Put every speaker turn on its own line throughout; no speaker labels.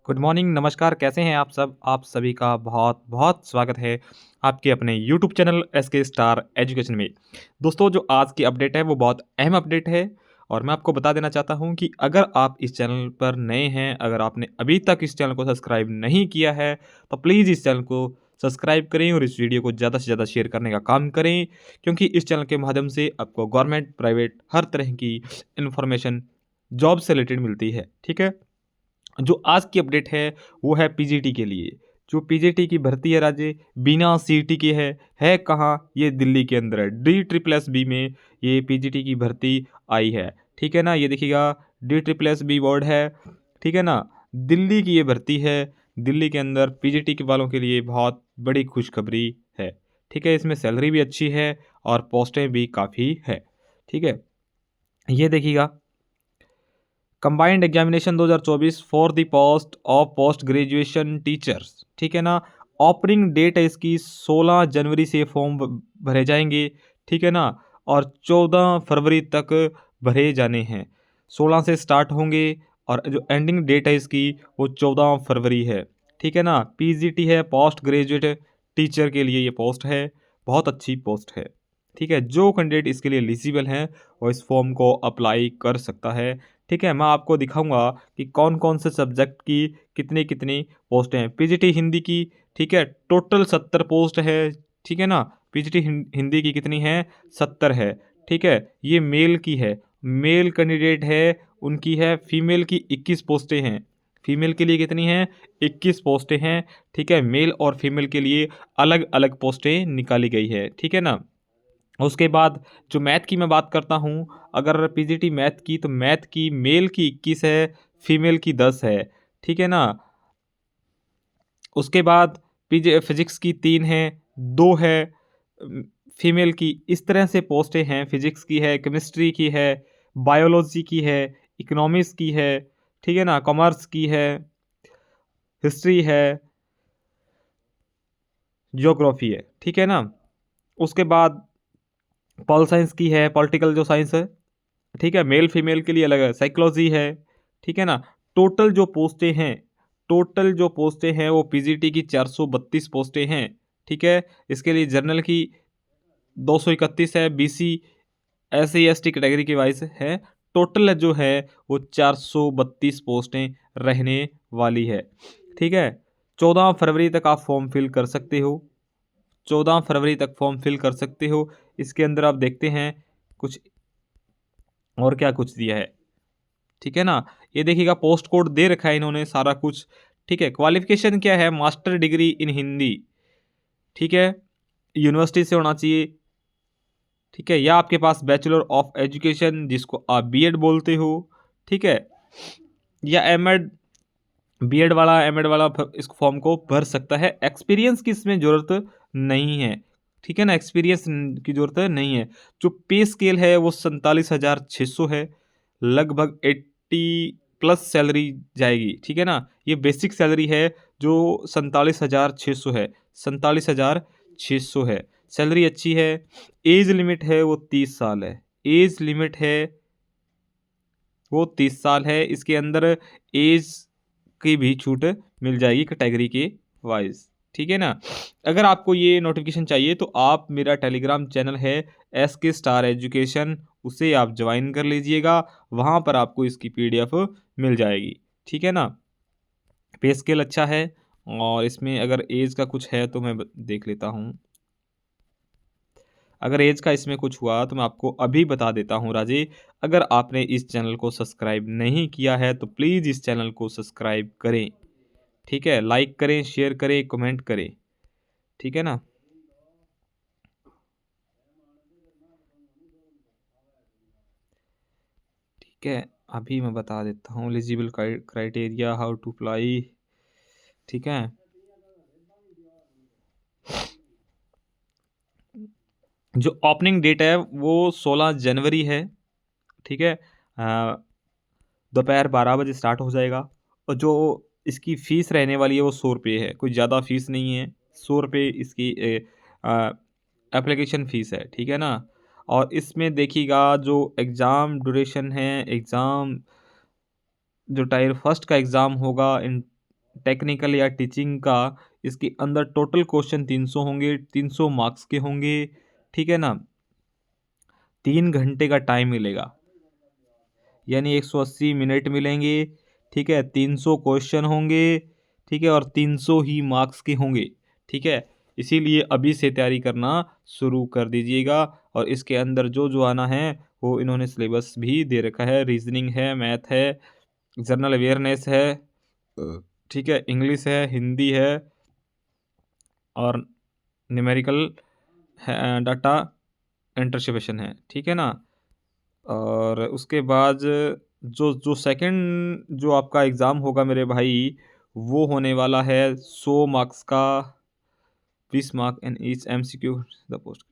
Good morning, नमस्कार, कैसे हैं आप सब? आप सभी का बहुत-बहुत स्वागत है आपके अपने YouTube channel SK star education में। दोस्तों, जो आज की अपडेट है वो बहुत अहम अपडेट है और मैं आपको बता देना चाहता हूँ कि अगर आप इस चैनल पर नए हैं, अगर आपने अभी तक इस चैनल को सब्सक्राइब नहीं किया है, तो प्लीज़ इस चैनल को सब्सक्राइब करें और इस वीडियो को ज़्यादा से ज़्यादा शेयर करने का काम करें, क्योंकि इस चैनल के माध्यम से आपको गवर्नमेंट, प्राइवेट हर तरह की इन्फॉर्मेशन जॉब से रिलेटेड मिलती है, ठीक है? जो आज की अपडेट है वो है पीजीटी के लिए। जो पीजीटी की भर्ती है राज्य बिना सीईटी के है कहाँ? ये दिल्ली के अंदर है। डी ट्रिपल एस बी में ये पीजीटी की भर्ती आई है, ठीक है ना? ये देखिएगा, D triple S B board है, ठीक है ना? दिल्ली की ये भर्ती है। दिल्ली के अंदर पीजीटी के वालों के लिए बहुत बड़ी खुशखबरी है, ठीक है? इसमें सैलरी भी अच्छी है और पोस्टें भी काफ़ी है, ठीक है? ये देखिएगा, combined examination 2024 for the post of post graduation teachers, ठीक है ना? ओपनिंग डेट है इसकी 16 जनवरी से फॉर्म भरे जाएंगे, ठीक है ना? और 14 फरवरी तक भरे जाने हैं। 16 से स्टार्ट होंगे और जो एंडिंग डेट है इसकी वो 14 फरवरी है, ठीक है ना? पीजीटी है, पोस्ट ग्रेजुएट टीचर के लिए ये पोस्ट है। बहुत अच्छी पोस्ट है, ठीक है? जो कैंडिडेट इसके लिए एलिजिबल हैं वो इस फॉर्म को अप्लाई कर सकता है, ठीक है? मैं आपको दिखाऊँगा कि कौन-कौन से सब्जेक्ट की कितनी-कितनी पोस्टें हैं। पीजीटी हिंदी की, ठीक है, टोटल 70 पोस्ट है, ठीक है ना? पीजीटी हिंदी की कितनी है? 70 है, ठीक है? ये मेल की है, मेल कैंडिडेट है, उनकी है। फीमेल की 21 पोस्टें हैं। फीमेल के लिए कितनी हैं? 21 पोस्टें हैं, ठीक है? मेल और फीमेल के लिए अलग-अलग पोस्टें निकाली गई है, ठीक है ना? उसके बाद जो मैथ की मैं बात करता हूँ, अगर पीजीटी मैथ की, तो मैथ की मेल की 21 है, फीमेल की 10 है, ठीक है ना? उसके बाद पीजे फिजिक्स की 3 है, 2 है उम, फीमेल की। इस तरह से पोस्टें हैं, फिजिक्स की है, केमिस्ट्री की है, बायोलॉजी की है, इकोनॉमिक्स की है, ठीक है ना? कॉमर्स की है, हिस्ट्री है, ज्योग्राफी है, ठीक है ना? उसके बाद पॉल साइंस की है, पॉलिटिकल जो साइंस है, ठीक है? मेल फीमेल के लिए अलग है, साइकोलॉजी है, ठीक है ना? टोटल जो पोस्टें हैं, टोटल जो पोस्टें हैं वो पीजीटी की 432 पोस्टें हैं, ठीक है? इसके लिए जनरल की 231 है, बीसी एससी एसटी कैटेगरी के वाइज है। टोटल जो है वो 432 पोस्टें रहने वाली है, ठीक है? 14 फरवरी तक आप फॉर्म फिल कर सकते हो। 14 फरवरी तक फॉर्म फिल कर सकते हो। इसके अंदर आप देखते हैं कुछ और क्या कुछ दिया है, ठीक है ना? ये देखिएगा, पोस्ट कोड दे रखा है इन्होंने सारा कुछ, ठीक है? क्वालिफ़िकेशन क्या है? मास्टर डिग्री इन हिंदी, ठीक है? यूनिवर्सिटी से होना चाहिए, ठीक है? या आपके पास बैचलर ऑफ एजुकेशन जिसको आप बीएड बोलते हो, ठीक है? या एमएड, बीएड वाला, एमएड वाला इस फॉर्म को भर सकता है। एक्सपीरियंस की इसमें ज़रूरत नहीं है, ठीक है ना? एक्सपीरियंस की ज़रूरत नहीं है। जो पे स्केल है वो 47,600 है, लगभग 80 प्लस सैलरी जाएगी, ठीक है ना? ये बेसिक सैलरी है जो 47,600 है, 47,600 है। सैलरी अच्छी है। एज लिमिट है वो 30 साल है। एज लिमिट है वो 30 साल है। इसके अंदर एज की भी छूट मिल जाएगी कैटेगरी के वाइज, ठीक है ना? अगर आपको ये नोटिफिकेशन चाहिए तो आप, मेरा टेलीग्राम चैनल है एस के स्टार एजुकेशन, उसे आप ज्वाइन कर लीजिएगा। वहाँ पर आपको इसकी पीडीएफ मिल जाएगी, ठीक है ना? पे स्केल अच्छा है और इसमें अगर एज का कुछ है तो मैं देख लेता हूँ। अगर एज का इसमें कुछ हुआ तो मैं आपको अभी बता देता हूँ राजे। अगर आपने इस चैनल को सब्सक्राइब नहीं किया है तो प्लीज़ इस चैनल को सब्सक्राइब करें, ठीक है? लाइक करें, शेयर करें, कमेंट करें, ठीक है ना? ठीक है, अभी मैं बता देता हूँ eligible criteria, how to apply, ठीक है? जो ओपनिंग डेट है वो 16 जनवरी है, ठीक है? दोपहर 12 बजे स्टार्ट हो जाएगा और जो इसकी फ़ीस रहने वाली है वो 100 रुपये है, कोई ज़्यादा फ़ीस नहीं है। 100 रुपये इसकी एप्लीकेशन फ़ीस है, ठीक है ना? और इसमें देखिएगा जो एग्ज़ाम ड्यूरेशन है, एग्ज़ाम जो टायर फर्स्ट का एग्ज़ाम होगा इन टेक्निकल या टीचिंग का, इसके अंदर टोटल क्वेश्चन 300 होंगे, 300 मार्क्स के होंगे, ठीक है ना। 3 घंटे का टाइम मिलेगा, यानी 180 मिनट मिलेंगे, ठीक है। 300 क्वेश्चन होंगे, ठीक है, और 300 ही मार्क्स के होंगे, ठीक है। इसीलिए अभी से तैयारी करना शुरू कर दीजिएगा। और इसके अंदर जो जो आना है वो इन्होंने सिलेबस भी दे रखा है। रीजनिंग है, मैथ है, जनरल अवेयरनेस है, ठीक है, इंग्लिश है, हिंदी है, और न्यूमेरिकल डाटा इंटरप्रिटेशन है, ठीक है ना। और उसके बाद जो जो सेकंड जो आपका एग्ज़ाम होगा मेरे भाई, वो होने वाला है 100 मार्क्स का, 20 mark in each MCQ the post,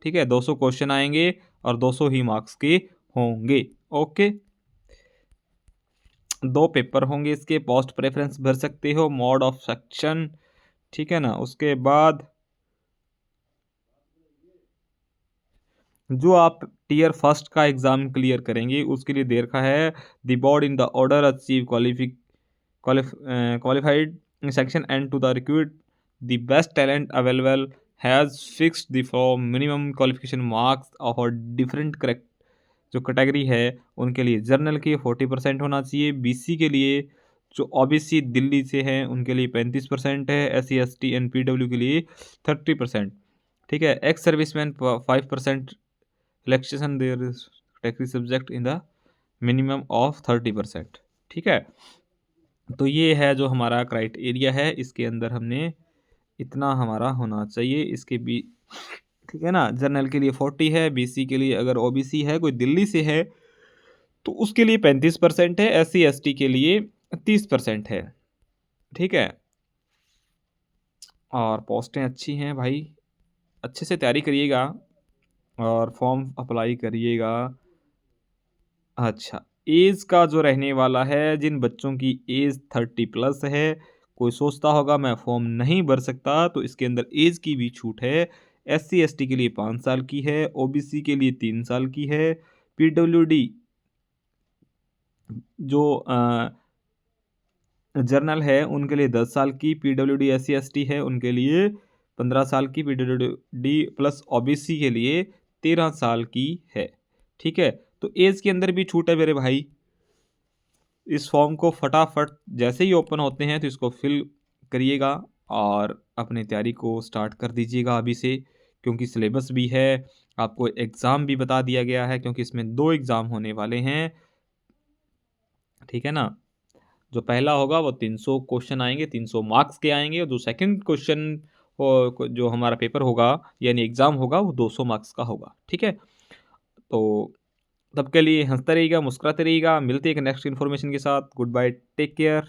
ठीक है। 200 क्वेश्चन आएंगे और 200 ही मार्क्स के होंगे, ओके। 2 पेपर होंगे इसके, पोस्ट प्रेफरेंस भर सकते हो, मोड ऑफ सेक्शन, ठीक है ना। उसके बाद जो आप टीयर फर्स्ट का एग्ज़ाम क्लियर करेंगे उसके लिए दे रखा है, the board in the order achieve qualified in section N to the recruit the best talent available has fixed the for minimum qualification marks of a different correct जो category है उनके लिए journal के 40% होना चाहिए, बीसी के लिए जो ओबीसी दिल्ली से हैं उनके लिए 35% है, एससी एसटी एंड पीडब्ल्यू के लिए 30%, ठीक है। Ex serviceman 5% relaxation their category subject in the minimum of 30%, ठीक है। तो ये है जो हमारा क्राइटेरिया है, इसके अंदर हमने इतना हमारा होना चाहिए इसके भी, ठीक है ना। जनरल के लिए 40 है, बीसी के लिए अगर ओबीसी है कोई दिल्ली से है तो उसके लिए 35% है, एससी एसटी के लिए 30% है, ठीक है। और पोस्टें अच्छी हैं भाई, अच्छे से तैयारी करिएगा और फॉर्म अप्लाई करिएगा। अच्छा, एज का जो रहने वाला है, जिन बच्चों की एज 30 प्लस है, कोई सोचता होगा मैं फॉर्म नहीं भर सकता, तो इसके अंदर एज की भी छूट है। एससी एसटी के लिए 5 साल की है, ओबीसी के लिए 3 साल की है, पीडब्ल्यूडी जो जर्नल है उनके लिए 10 साल की, पीडब्ल्यूडी एससी एसटी है उनके लिए 15 साल की, पीडब्ल्यूडी प्लस ओबीसी के लिए 13 साल की है, ठीक है। तो एज के अंदर भी छूट है मेरे भाई। इस फॉर्म को फटाफट जैसे ही ओपन होते हैं तो इसको फिल करिएगा और अपनी तैयारी को स्टार्ट कर दीजिएगा अभी से, क्योंकि सिलेबस भी है, आपको एग्ज़ाम भी बता दिया गया है, क्योंकि इसमें 2 एग्ज़ाम होने वाले हैं, ठीक है ना। जो पहला होगा वो 300 क्वेश्चन आएंगे, 300 मार्क्स के आएंगे, और जो सेकंड क्वेश्चन जो हमारा पेपर होगा यानी एग्ज़ाम होगा वो 200 मार्क्स का होगा, ठीक है। तो तब के लिए हंसते रहिएगा, मुस्कुराते रहिएगा, मिलते हैं एक नेक्स्ट इन्फॉर्मेशन के साथ। Goodbye, take care.